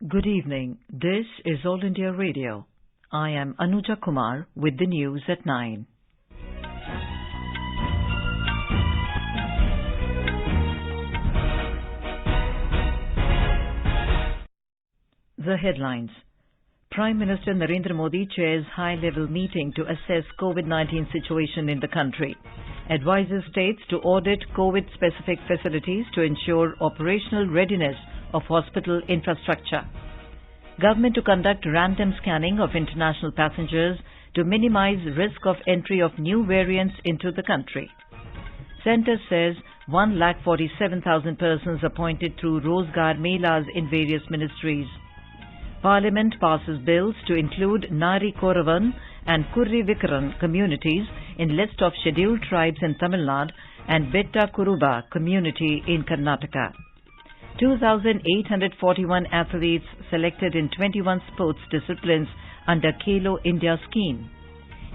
Good evening. This is All India Radio. I am Anuja Kumar with the news at 9. The headlines. Prime Minister Narendra Modi chairs high-level meeting to assess COVID-19 situation in the country. Advises states to audit COVID-specific facilities to ensure operational readiness of hospital infrastructure. Government to conduct random scanning of international passengers to minimize risk of entry of new variants into the country. Centre says 1,47,000 persons appointed through Rozgar Melas in various ministries. Parliament passes bills to include Narikoravan and Kurivikkaran communities in list of scheduled tribes in Tamil Nadu and Betta Kuruba community in Karnataka. 2,841 athletes selected in 21 sports disciplines under Khelo India Scheme.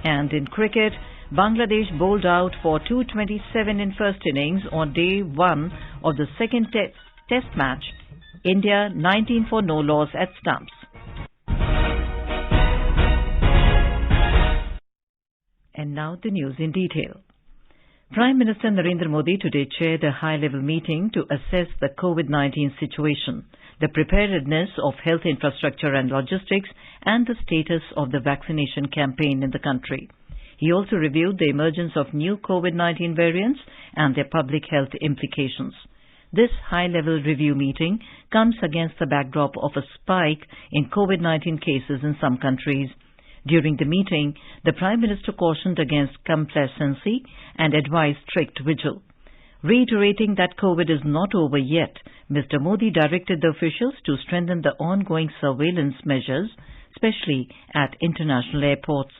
And in cricket, Bangladesh bowled out for 227 in first innings on day 1 of the second test match. India 19 for no loss at stumps. And now the news in detail. Prime Minister Narendra Modi today chaired a high-level meeting to assess the COVID-19 situation, the preparedness of health infrastructure and logistics, and the status of the vaccination campaign in the country. He also reviewed the emergence of new COVID-19 variants and their public health implications. This high-level review meeting comes against the backdrop of a spike in COVID-19 cases in some countries. During the meeting, the Prime Minister cautioned against complacency and advised strict vigil. Reiterating that COVID is not over yet, Mr. Modi directed the officials to strengthen the ongoing surveillance measures, especially at international airports.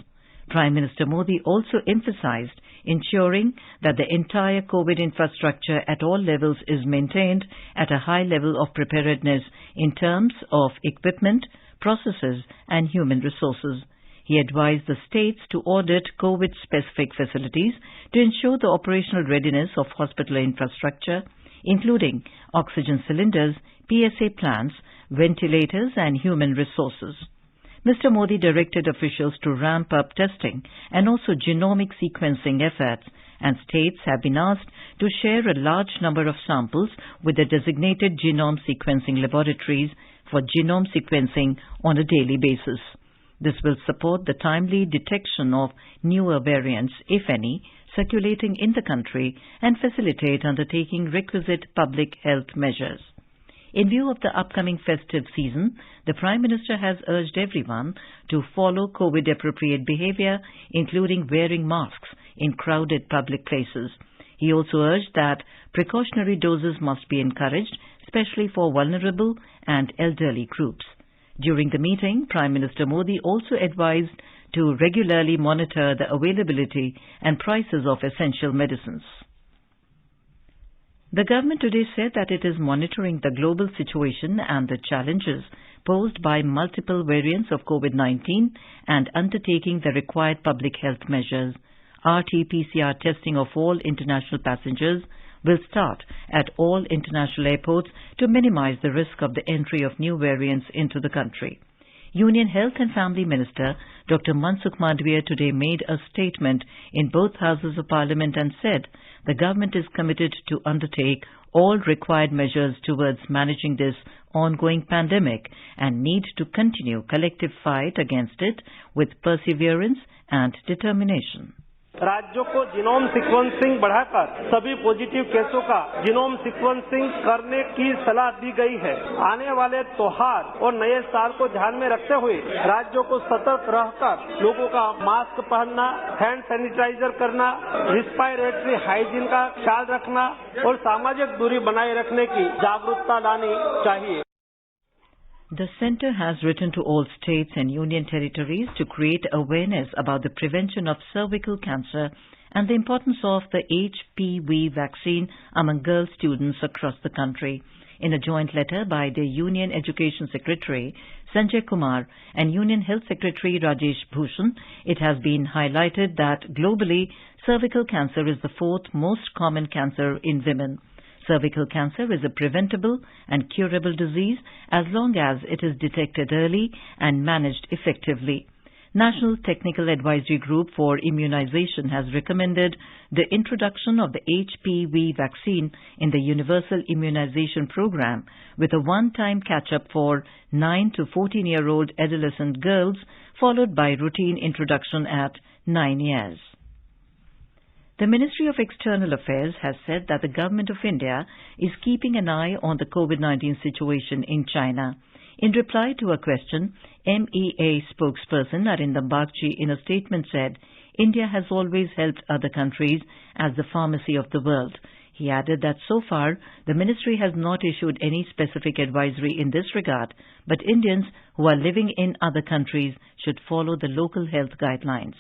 Prime Minister Modi also emphasized ensuring that the entire COVID infrastructure at all levels is maintained at a high level of preparedness in terms of equipment, processes, and human resources. He advised the states to audit COVID-specific facilities to ensure the operational readiness of hospital infrastructure, including oxygen cylinders, PSA plants, ventilators, and human resources. Mr. Modi directed officials to ramp up testing and also genomic sequencing efforts, and states have been asked to share a large number of samples with the designated genome sequencing laboratories for genome sequencing on a daily basis. This will support the timely detection of newer variants, if any, circulating in the country and facilitate undertaking requisite public health measures. In view of the upcoming festive season, the Prime Minister has urged everyone to follow COVID-appropriate behavior, including wearing masks in crowded public places. He also urged that precautionary doses must be encouraged, especially for vulnerable and elderly groups. During the meeting, Prime Minister Modi also advised to regularly monitor the availability and prices of essential medicines. The government today said that it is monitoring the global situation and the challenges posed by multiple variants of COVID-19 and undertaking the required public health measures. RT-PCR testing of all international passengers will start at all international airports to minimize the risk of the entry of new variants into the country. Union Health and Family Minister Dr. Mansukh Mandavia today made a statement in both Houses of Parliament and said the government is committed to undertake all required measures towards managing this ongoing pandemic and need to continue collective fight against it with perseverance and determination. राज्यों को genome sequencing बढ़ाकर सभी positive केसों का genome sequencing करने की सलाह दी गई है। आने वाले त्योहार और नए साल को ध्यान में रखते हुए राज्यों को सतर्क रहकर लोगों का मास्क पहनना, हैंड सैनिटाइजर करना, रेस्पिरेटरी हाइजीन का ख्याल रखना और सामाजिक दूरी बनाए रखने की जागरूकता लानी चाहिए। The Centre has written to all states and union territories to create awareness about the prevention of cervical cancer and the importance of the HPV vaccine among girl students across the country. In a joint letter by the Union Education Secretary Sanjay Kumar and Union Health Secretary Rajesh Bhushan, it has been highlighted that globally cervical cancer is the fourth most common cancer in women. Cervical cancer is a preventable and curable disease as long as it is detected early and managed effectively. National Technical Advisory Group for Immunization has recommended the introduction of the HPV vaccine in the Universal Immunization Program with a one-time catch-up for 9 to 14-year-old adolescent girls, followed by routine introduction at 9 years. The Ministry of External Affairs has said that the Government of India is keeping an eye on the COVID-19 situation in China. In reply to a question, MEA spokesperson Narendra Modi in a statement said, India has always helped other countries as the pharmacy of the world. He added that so far, the ministry has not issued any specific advisory in this regard, but Indians who are living in other countries should follow the local health guidelines.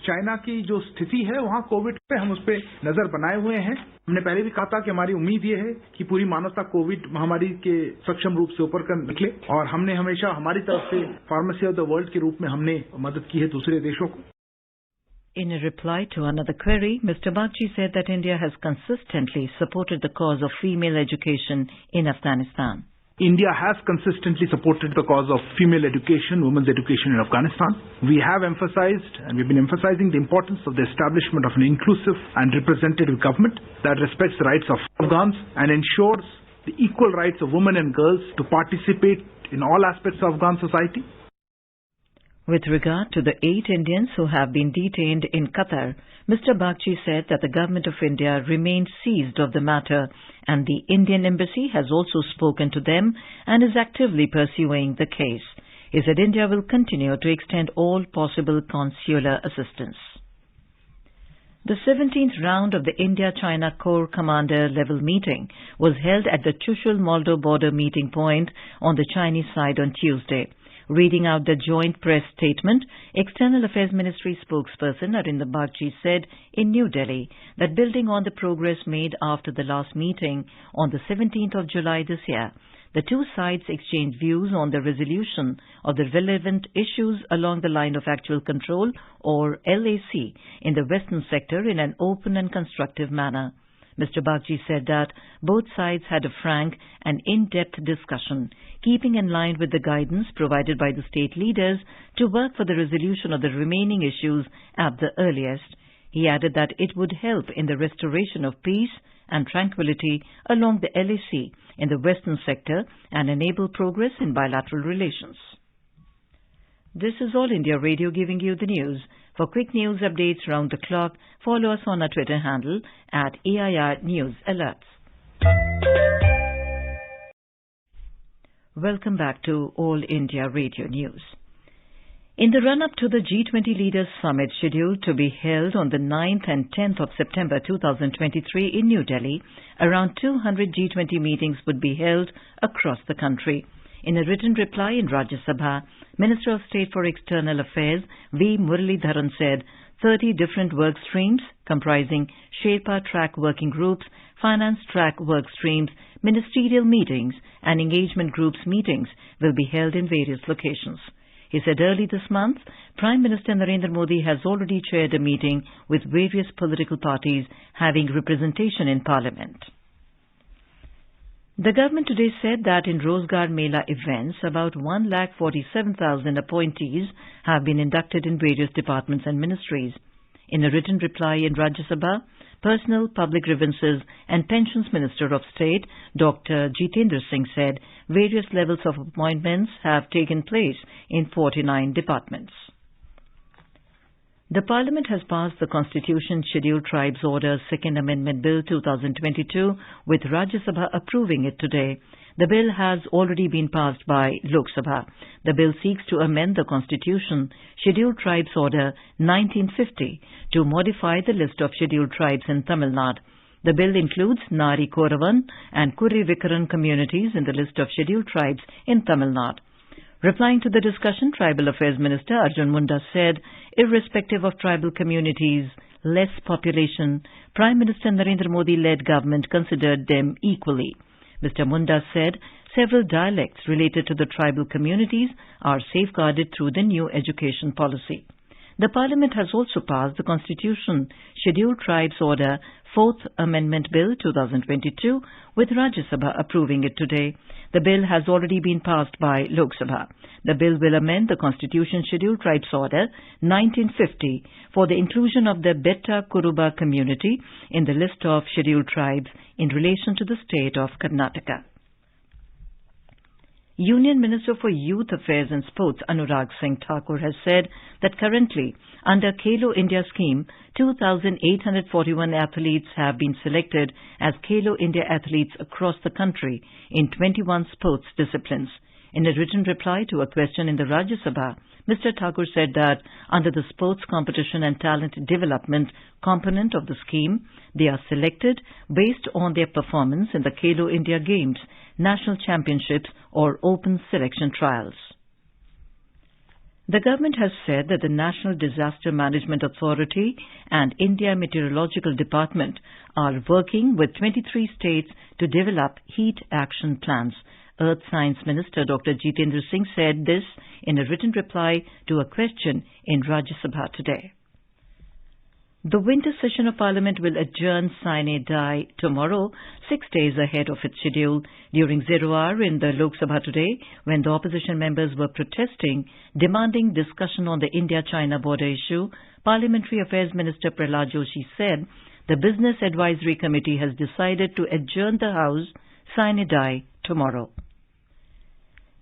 China की जो स्थिति है वहाँ Covid पे हम उस पे नजर बनाए हुए हैं। हमने पहले भी कहा था कि हमारी उम्मीद ये है कि पूरी मानवता कोविड महामारी के सक्षम रूप से ऊपर कर निकले, और हमने हमेशा हमारी तरफ से फार्मेसी ऑफ द वर्ल्ड के रूप में हमने मदद की है दूसरे देशों को। In a reply to another query, Mr. Bagchi said that India has consistently supported the cause of female education in Afghanistan. India has consistently supported the cause of female education, women's education in Afghanistan. We have emphasized, and we've been emphasizing, the importance of the establishment of an inclusive and representative government that respects the rights of Afghans and ensures the equal rights of women and girls to participate in all aspects of Afghan society. With regard to the 8 Indians who have been detained in Qatar, Mr. Bagchi said that the Government of India remains seized of the matter and the Indian Embassy has also spoken to them and is actively pursuing the case. He said India will continue to extend all possible consular assistance. The 17th round of the India-China Corps Commander level meeting was held at the Chushul-Moldo border meeting point on the Chinese side on Tuesday. Reading out the joint press statement, External Affairs Ministry spokesperson Narendra Modi said in New Delhi that building on the progress made after the last meeting on the 17th of July this year, the two sides exchanged views on the resolution of the relevant issues along the line of actual control, or LAC, in the western sector in an open and constructive manner. Mr. Bagchi said that both sides had a frank and in-depth discussion, keeping in line with the guidance provided by the state leaders to work for the resolution of the remaining issues at the earliest. He added that it would help in the restoration of peace and tranquility along the LAC in the western sector and enable progress in bilateral relations. This is All India Radio giving you the news. For quick news updates round the clock, follow us on our Twitter handle at AIR News Alerts. Welcome back to All India Radio News. In the run-up to the G20 Leaders Summit scheduled to be held on the 9th and 10th of September 2023 in New Delhi, around 200 G20 meetings would be held across the country. In a written reply in Rajya Sabha, Minister of State for External Affairs V. Muralidharan said 30 different work streams comprising Sherpa track working groups, finance track work streams, ministerial meetings and engagement groups meetings will be held in various locations. He said early this month, Prime Minister Narendra Modi has already chaired a meeting with various political parties having representation in Parliament. The government today said that in Rozgar Melas events, about 1,47,000 appointees have been inducted in various departments and ministries. In a written reply in Rajya Sabha, Personal, Public Grievances and Pensions Minister of State, Dr. Jitendra Singh said various levels of appointments have taken place in 49 departments. The Parliament has passed the Constitution Scheduled Tribes Order Second Amendment Bill 2022 with Rajya Sabha approving it today. The bill has already been passed by Lok Sabha. The bill seeks to amend the Constitution Scheduled Tribes Order 1950 to modify the list of scheduled tribes in Tamil Nadu. The bill includes Narikoravan and Kurivikkaran communities in the list of scheduled tribes in Tamil Nadu. Replying to the discussion, Tribal Affairs Minister Arjun Munda said, irrespective of tribal communities' less population, Prime Minister Narendra Modi-led government considered them equally. Mr. Munda said several dialects related to the tribal communities are safeguarded through the new education policy. The Parliament has also passed the Constitution Scheduled Tribes Order Fourth Amendment Bill 2022, with Rajya Sabha approving it today. The bill has already been passed by Lok Sabha. The bill will amend the Constitution Scheduled Tribes Order 1950 for the inclusion of the Betta Kuruba community in the list of scheduled tribes in relation to the state of Karnataka. Union Minister for Youth Affairs and Sports Anurag Singh Thakur has said that currently, under Khelo India Scheme, 2,841 athletes have been selected as Khelo India athletes across the country in 21 sports disciplines. In a written reply to a question in the Rajya Sabha, Mr. Thakur said that under the Sports Competition and Talent Development component of the scheme, they are selected based on their performance in the Khelo India Games, National Championships or Open Selection Trials. The government has said that the National Disaster Management Authority and India Meteorological Department are working with 23 states to develop heat action plans. Earth Science Minister Dr. Jitendra Singh said this in a written reply to a question in Rajya Sabha today. The winter session of Parliament will adjourn sine die tomorrow, 6 days ahead of its schedule. During 0 hour in the Lok Sabha today, when the opposition members were protesting, demanding discussion on the India-China border issue, Parliamentary Affairs Minister Prahlad Joshi said the Business Advisory Committee has decided to adjourn the House sine die tomorrow.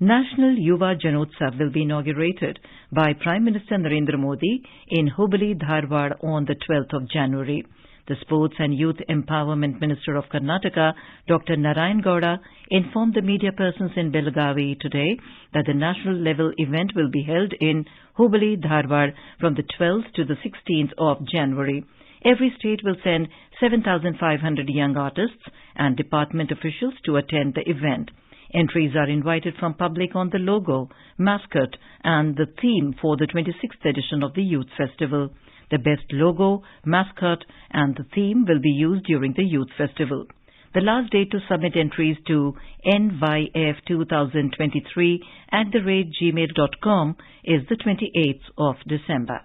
National Yuva Janotsav will be inaugurated by Prime Minister Narendra Modi in Hubli, Dharwad on the 12th of January. The Sports and Youth Empowerment Minister of Karnataka, Dr. Narayana informed the media persons in Belagavi today that the national level event will be held in Hubli, Dharwad from the 12th to the 16th of January. Every state will send 7,500 young artists and department officials to attend the event. Entries are invited from public on the logo, mascot and the theme for the 26th edition of the Youth Festival. The best logo, mascot and the theme will be used during the Youth Festival. The last date to submit entries to nyf2023@gmail.com is the 28th of December.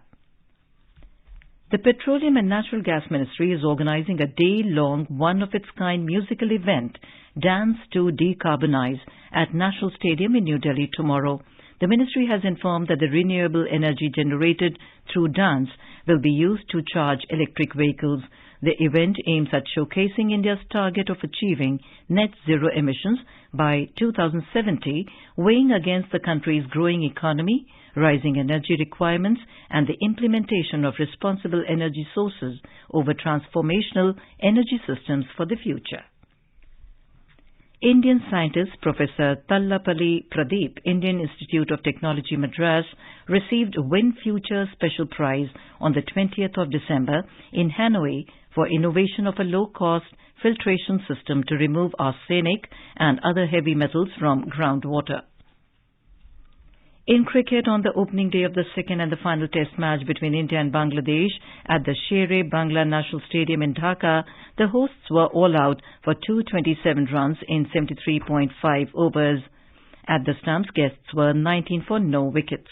The Petroleum and Natural Gas Ministry is organizing a day-long, one-of-its-kind musical event, Dance to Decarbonize, at National Stadium in New Delhi tomorrow. The ministry has informed that the renewable energy generated through dance will be used to charge electric vehicles. The event aims at showcasing India's target of achieving net zero emissions by 2070, weighing against the country's growing economy, rising energy requirements and the implementation of responsible energy sources over transformational energy systems for the future. Indian scientist Professor Tallapalli Pradeep, Indian Institute of Technology Madras, received WinFuture Special Prize on the 20th of December in Hanoi for innovation of a low-cost filtration system to remove arsenic and other heavy metals from groundwater. In cricket, on the opening day of the second and the final test match between India and Bangladesh at the Sher-e-Bangla National Stadium in Dhaka, the hosts were all out for 227 runs in 73.5 overs. At the stumps, guests were 19 for no wickets.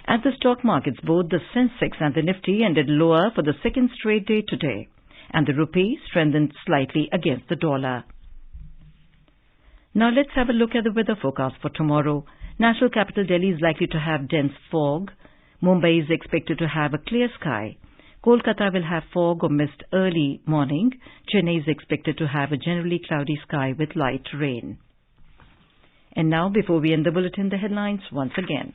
At the stock markets, both the Sensex and the Nifty ended lower for the second straight day today, and the rupee strengthened slightly against the dollar. Now let's have a look at the weather forecast for tomorrow. National capital Delhi is likely to have dense fog. Mumbai is expected to have a clear sky. Kolkata will have fog or mist early morning. Chennai is expected to have a generally cloudy sky with light rain. And now, before we end the bulletin, the headlines once again.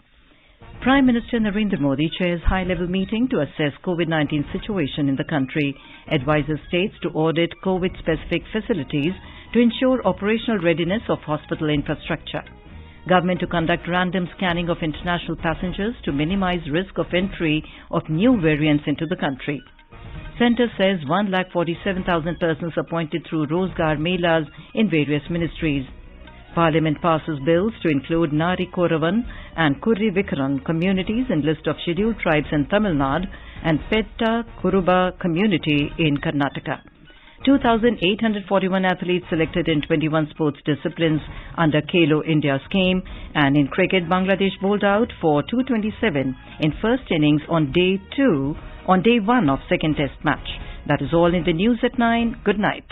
Prime Minister Narendra Modi chairs high-level meeting to assess COVID-19 situation in the country, advises states to audit COVID-specific facilities to ensure operational readiness of hospital infrastructure. Government to conduct random scanning of international passengers to minimize risk of entry of new variants into the country. Centre says 1,47,000 persons appointed through Rozgar Melas in various ministries. Parliament passes bills to include Narikoravan and Kurivikkaran communities in list of scheduled tribes in Tamil Nadu and Betta Kuruba community in Karnataka. 2,841 athletes selected in 21 sports disciplines under Khelo India Scheme, and in cricket, Bangladesh bowled out for 227 in first innings on day 1 of second test match. That is all in the news at 9. Good night.